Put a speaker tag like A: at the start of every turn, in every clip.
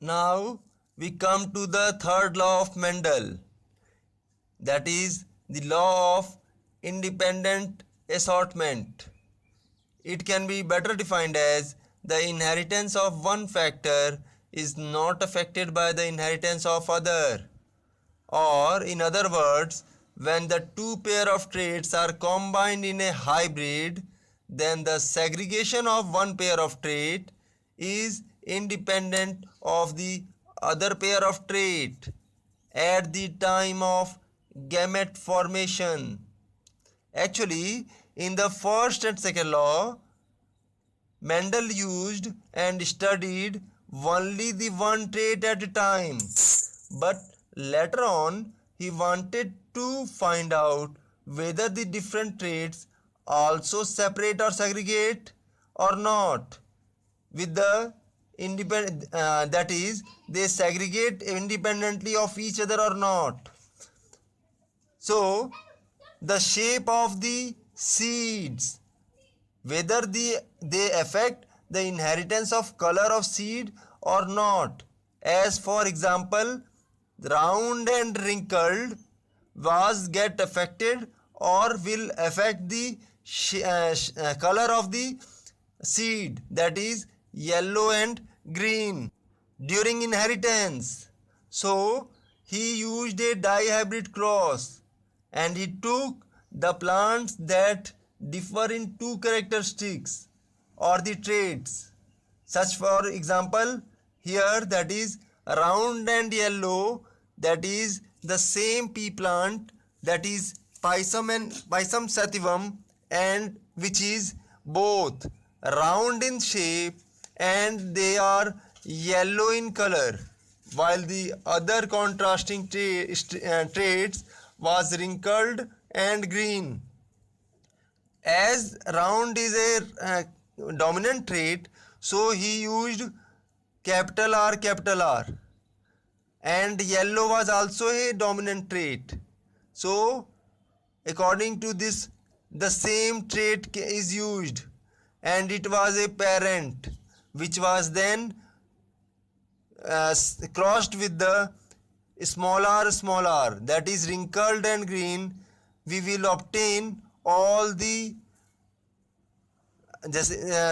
A: Now we come to the third law of Mendel, that is the law of independent assortment. It can be better defined as the inheritance of one factor is not affected by the inheritance of other. Or in other words, when the two pair of traits are combined in a hybrid, then the segregation of one pair of trait is independent of the other pair of trait at the time of gamete formation. Actually, in the first and second law, Mendel used and studied only the one trait at a time, but later on he wanted to find out whether the different traits also separate or segregate or not with the independent, that is, they segregate independently of each other or not. So the shape of the seeds, whether they affect the inheritance of color of seed or not. As for example, round and wrinkled was get affected or will affect the color of the seed, that is yellow and green, during inheritance. So he used a dihybrid cross and he took the plants that differ in two characteristics or the traits, such for example here, that is round and yellow, that is the same pea plant, that is Pisum sativum, and which is both round in shape and they are yellow in color, while the other contrasting traits was wrinkled and green. As round is a dominant trait, so he used capital R, and yellow was also a dominant trait. So according to this, the same trait is used, and it was a parent which was then crossed with the small r, that is wrinkled and green. We will obtain all the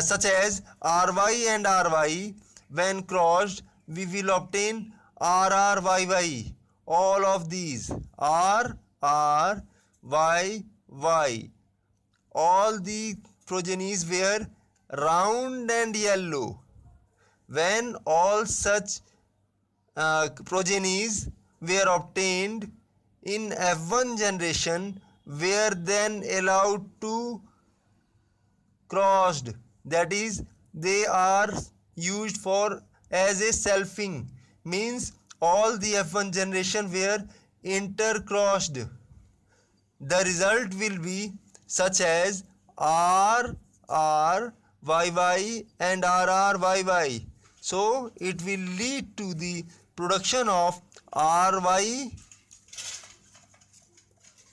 A: such as ry and ry. When crossed, we will obtain rryy. All of these r y y, all the progenies were round and yellow. When all such progenies were obtained in F1 generation, were then allowed to crossed, that is they are used for as a selfing, means all the F1 generation were intercrossed. The result will be such as r y y and r y y. So it will lead to the production of ry.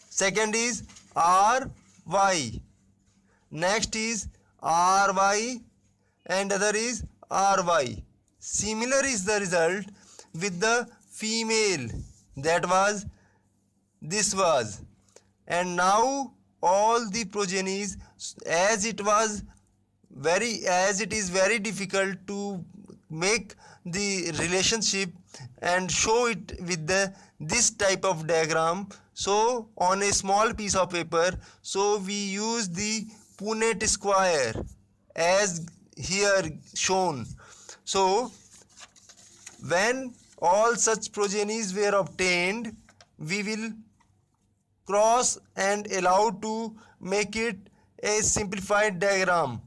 A: Second is ry, next is ry, and other is ry. Similar is the result with the female, that was this was. And now all the progenies, as it is very difficult to make the relationship and show it with this type of diagram, so on a small piece of paper, so we use the Punnett square as here shown. So when all such progenies were obtained, we will cross and allow to make it a simplified diagram.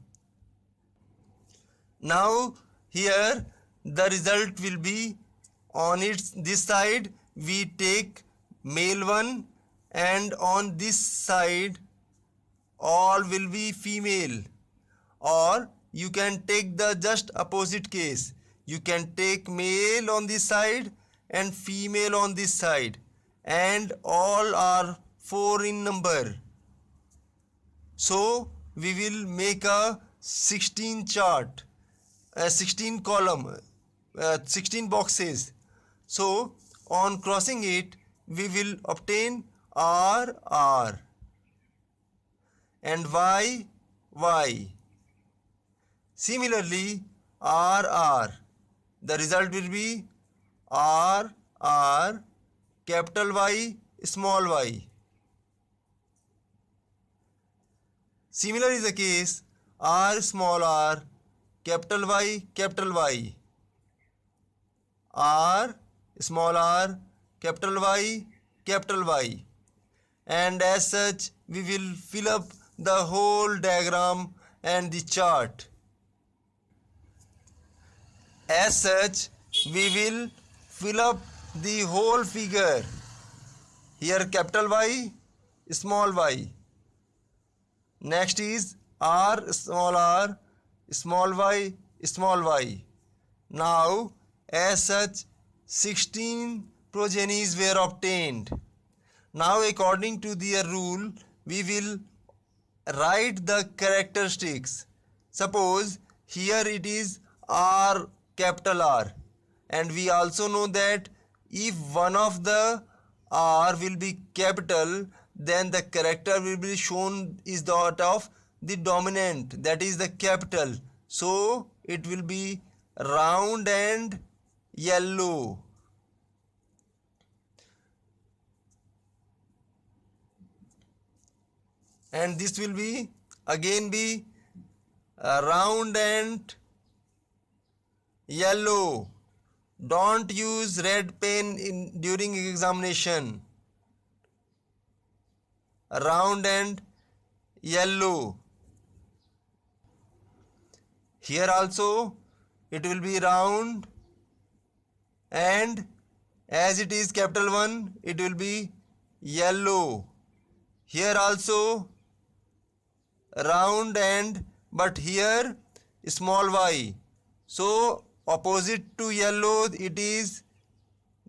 A: Now here the result will be, on this side we take male one, and on this side all will be female. Or you can take the just opposite case, you can take male on this side and female on this side, and all are 4 in number. So we will make a 16 chart, a 16 column, 16 boxes. So on crossing it, we will obtain R, R, and Y, Y. Similarly, R, R. The result will be R, R, capital Y, small y. Similar is the case R, small r, capital Y, capital Y. R, small r, capital Y, capital Y. And as such, we will fill up the whole diagram and the chart. As such, we will fill up the whole figure. Here capital Y, small y. Next is R, small r, small y, small y. Now, as such, 16 progenies were obtained. Now, according to their rule, we will write the characteristics. Suppose here it is R, capital R, and we also know that if one of the R will be capital, then the character will be shown is that of the dominant, that is the capital. So it will be round and yellow. And this will be again be round and yellow. Don't use red pen during examination. Round and yellow. Here also it will be round, and as it is capital 1, it will be yellow. Here also round and, but here small y. So opposite to yellow it is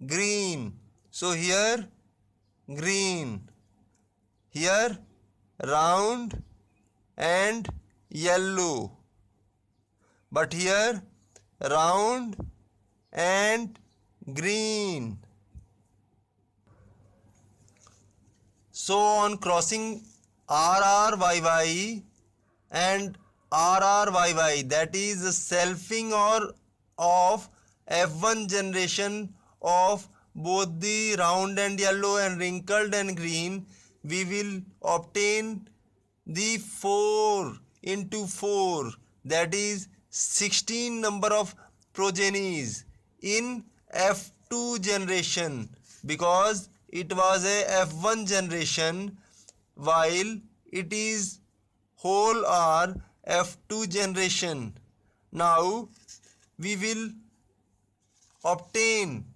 A: green. So here green. Here round and yellow. But here round and green. So on crossing RRYY and RRYY, that is the selfing or of F1 generation of both the round and yellow and wrinkled and green, we will obtain the 4 into 4, that is 16 number of progenies in F2 generation, because it was a F1 generation while it is whole are F2 generation. Now we will obtain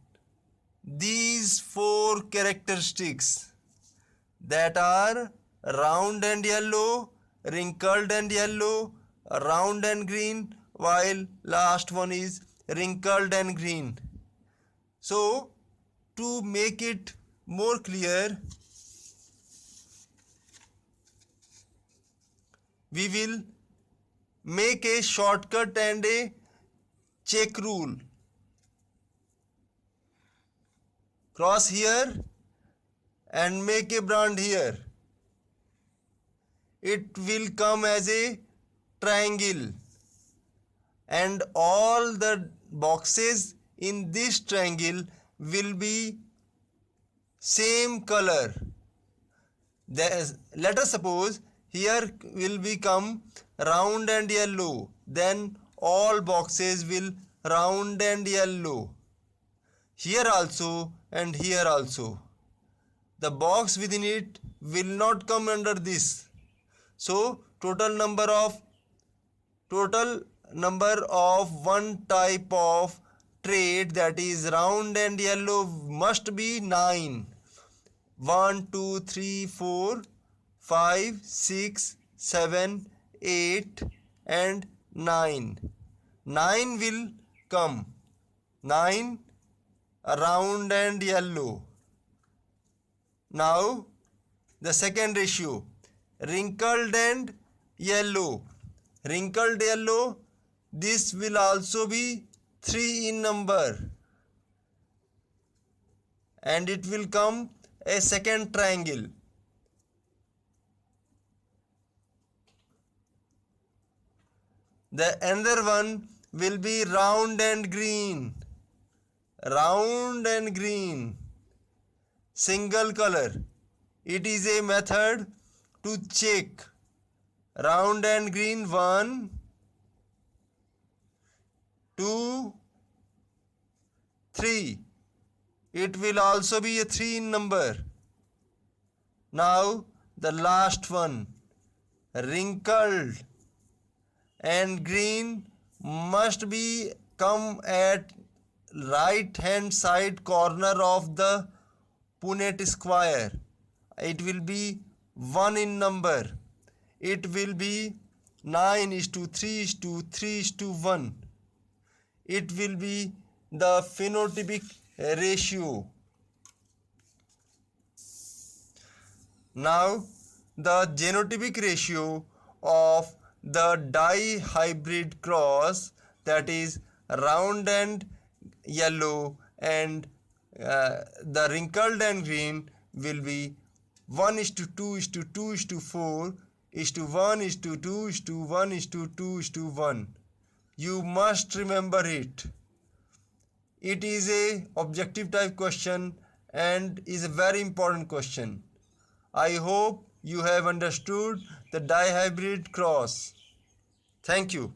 A: these 4 characteristics, that are round and yellow, wrinkled and yellow, round and green, while last one is wrinkled and green. So to make it more clear, we will make a shortcut and a check rule. Cross here and make a brand here. It will come as a triangle, and all the boxes in this triangle will be same color. Let us suppose here will become round and yellow, then all boxes will round and yellow. Here also and here also. The box within it will not come under this. So total number of one type of trait, that is round and yellow, must be 9. 1, 2, 3, 4, 5, 6, 7, 8 and 9. 9 will come. 9 round and yellow. Now the second ratio, wrinkled and yellow. Wrinkled yellow, this will also be 3 in number, and it will come a second triangle. The another one will be round and green, single color. It is a method to check. Round and green, 1, 2, 3. It will also be a 3 in number. Now the last one, wrinkled and green, must be come at right hand side corner of the Punnett square. It will be 1 in number. It will be 9:3:3:1. It will be the phenotypic ratio. Now the genotypic ratio of the dihybrid cross, that is round and yellow and the wrinkled and green, will be 1:2:2:4:1:2:1:2:1. You must remember it. It is a objective type question and is a very important question. I hope you have understood the dihybrid cross. Thank you.